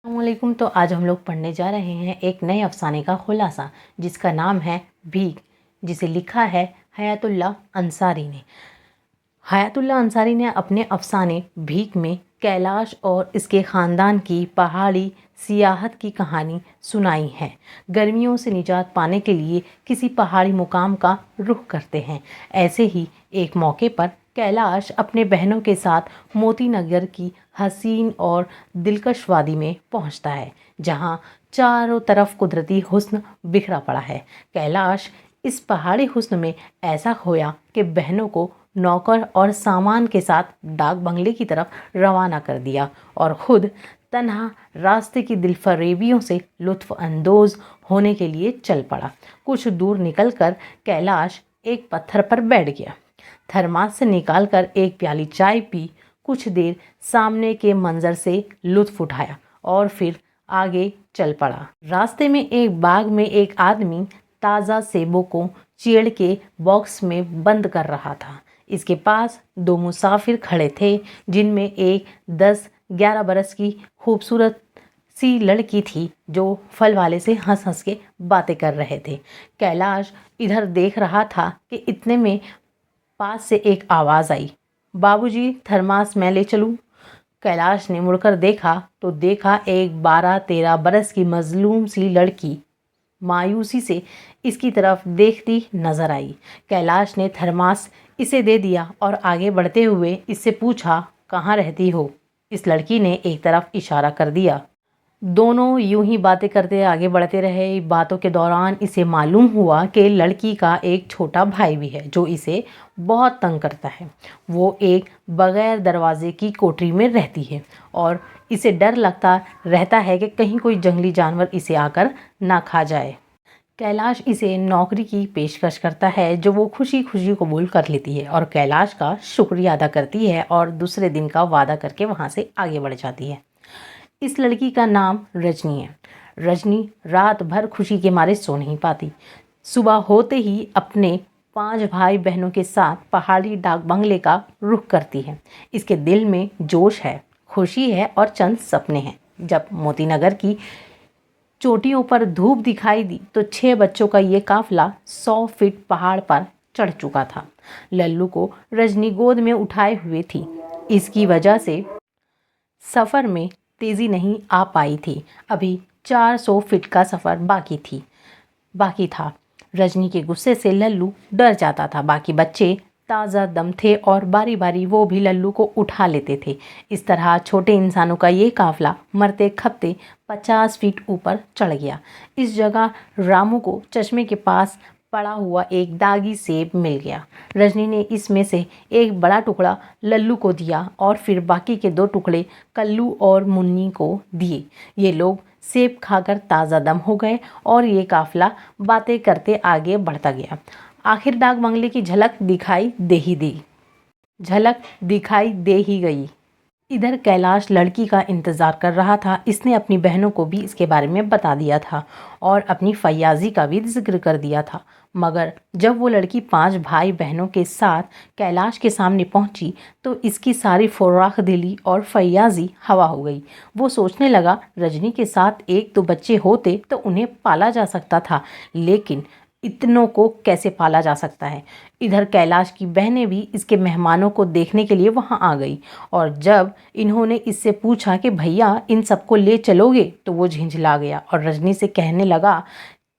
अस्सलामुअलैकुम। तो आज हम लोग पढ़ने जा रहे हैं एक नए अफ़साने का खुलासा जिसका नाम है भीख, जिसे लिखा है हयातुल्लाह अंसारी ने। हयातुल्लाह अंसारी ने अपने अफ़साने भीख में कैलाश और इसके ख़ानदान की पहाड़ी सियाहत की कहानी सुनाई है। गर्मियों से निजात पाने के लिए किसी पहाड़ी मुकाम का रुख करते हैं। ऐसे ही एक मौके पर कैलाश अपने बहनों के साथ मोती नगर की हसीन और दिलकश वादी में पहुंचता है, जहां चारों तरफ कुदरती हुस्न बिखरा पड़ा है। कैलाश इस पहाड़ी हुस्न में ऐसा खोया कि बहनों को नौकर और सामान के साथ डाक बंगले की तरफ रवाना कर दिया और ख़ुद तन्हा रास्ते की दिलफरेबियों से लुत्फ़ अंदोज़ होने के लिए चल पड़ा। कुछ दूर निकलकर कैलाश एक पत्थर पर बैठ गया, थर्मास से निकालकर एक प्याली चाय पी, कुछ देर सामने के मंजर से लुत्फ़ उठाया और फिर आगे चल पड़ा। रास्ते में एक बाग में एक आदमी ताज़ा सेबों को चीड़ के बॉक्स में बंद कर रहा था। इसके पास दो मुसाफिर खड़े थे, जिनमें एक 10-11 बरस की खूबसूरत सी लड़की थी जो फल वाले से हंस हंस के बातें कर रहे थे। कैलाश इधर देख रहा था कि इतने में पास से एक आवाज़ आई, बाबूजी थर्मास मैं ले चलूँ? कैलाश ने मुड़कर देखा तो देखा एक 12-13 बरस की मजलूम सी लड़की मायूसी से इसकी तरफ देखती नजर आई। कैलाश ने थर्मास इसे दे दिया और आगे बढ़ते हुए इससे पूछा, कहाँ रहती हो? इस लड़की ने एक तरफ इशारा कर दिया। दोनों यूं ही बातें करते आगे बढ़ते रहे। बातों के दौरान इसे मालूम हुआ कि लड़की का एक छोटा भाई भी है जो इसे बहुत तंग करता है। वो एक बगैर दरवाजे की कोठरी में रहती है और इसे डर लगता रहता है कि कहीं कोई जंगली जानवर इसे आकर ना खा जाए। कैलाश इसे नौकरी की पेशकश करता है जो वो खुशी खुशी कबूल कर लेती है और कैलाश का शुक्रिया अदा करती है और दूसरे दिन का वादा करके वहाँ से आगे बढ़ जाती है। इस लड़की का नाम रजनी है। रजनी रात भर खुशी के मारे सो नहीं पाती। सुबह होते ही अपने 5 भाई बहनों के साथ पहाड़ी डाक बंगले का रुख करती है। इसके दिल में जोश है, खुशी है और चंद सपने हैं। जब मोतीनगर की चोटियों पर धूप दिखाई दी तो 6 बच्चों का ये काफिला 100 फीट पहाड़ पर चढ़ चुका था। लल्लू को रजनी गोद में उठाए हुए थी। इसकी वजह से सफ़र में तेज़ी नहीं आ पाई थी। अभी 400 फीट का सफ़र बाकी था। रजनी के गुस्से से लल्लू डर जाता था। बाकी बच्चे ताज़ा दम थे और बारी बारी वो भी लल्लू को उठा लेते थे। इस तरह छोटे इंसानों का ये काफिला मरते खपते 50 फीट ऊपर चढ़ गया। इस जगह रामू को चश्मे के पास पड़ा हुआ एक दागी सेब मिल गया। रजनी ने इसमें से एक बड़ा टुकड़ा लल्लू को दिया और फिर बाकी के 2 टुकड़े कल्लू और मुन्नी को दिए। ये लोग सेब खाकर ताज़ा दम हो गए और ये काफिला बातें करते आगे बढ़ता गया। आखिर डाक बंगले की झलक दिखाई दे ही गई। इधर कैलाश लड़की का इंतज़ार कर रहा था। इसने अपनी बहनों को भी इसके बारे में बता दिया था और अपनी फैयाज़ी का भी जिक्र कर दिया था। मगर जब वो लड़की 5 भाई बहनों के साथ कैलाश के सामने पहुंची तो इसकी सारी फुर्राख दिली और फैयाज़ी हवा हो गई। वो सोचने लगा, रजनी के साथ 1-2 बच्चे होते तो उन्हें पाला जा सकता था, लेकिन इतनों को कैसे पाला जा सकता है। इधर कैलाश की बहनें भी इसके मेहमानों को देखने के लिए वहां आ गई और जब इन्होंने इससे पूछा कि भैया इन सबको ले चलोगे, तो वो झिंझला गया और रजनी से कहने लगा,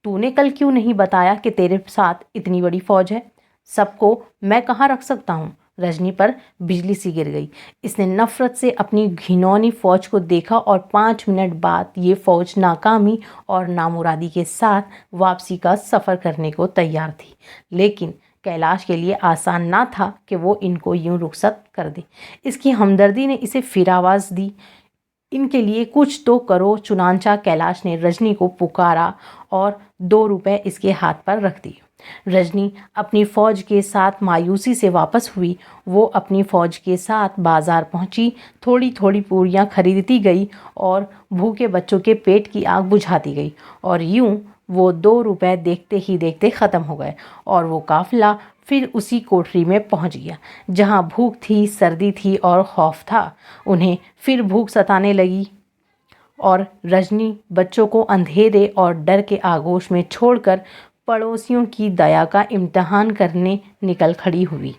तूने कल क्यों नहीं बताया कि तेरे साथ इतनी बड़ी फौज है? सबको मैं कहाँ रख सकता हूँ? रजनी पर बिजली सी गिर गई। इसने नफरत से अपनी घिनौनी फौज को देखा और 5 मिनट बाद ये फौज नाकामी और नामुरादी के साथ वापसी का सफ़र करने को तैयार थी। लेकिन कैलाश के लिए आसान ना था कि वो इनको यूं रुखसत कर दे। इसकी हमदर्दी ने इसे फिर आवाज़ दी, इनके लिए कुछ तो करो। चुनांचा कैलाश ने रजनी को पुकारा और 2 रुपए इसके हाथ पर रख दिए। रजनी अपनी फ़ौज के साथ मायूसी से वापस हुई। वो अपनी फ़ौज के साथ बाज़ार पहुंची। थोड़ी थोड़ी पूरियां खरीदती गई और भूखे बच्चों के पेट की आग बुझाती गई और यूं वो 2 रुपए देखते ही देखते ख़त्म हो गए और वो काफ़िला फिर उसी कोठरी में पहुंच गया जहां भूख थी, सर्दी थी और खौफ था। उन्हें फिर भूख सताने लगी और रजनी बच्चों को अंधेरे और डर के आगोश में छोड़कर पड़ोसियों की दया का इम्तिहान करने निकल खड़ी हुई।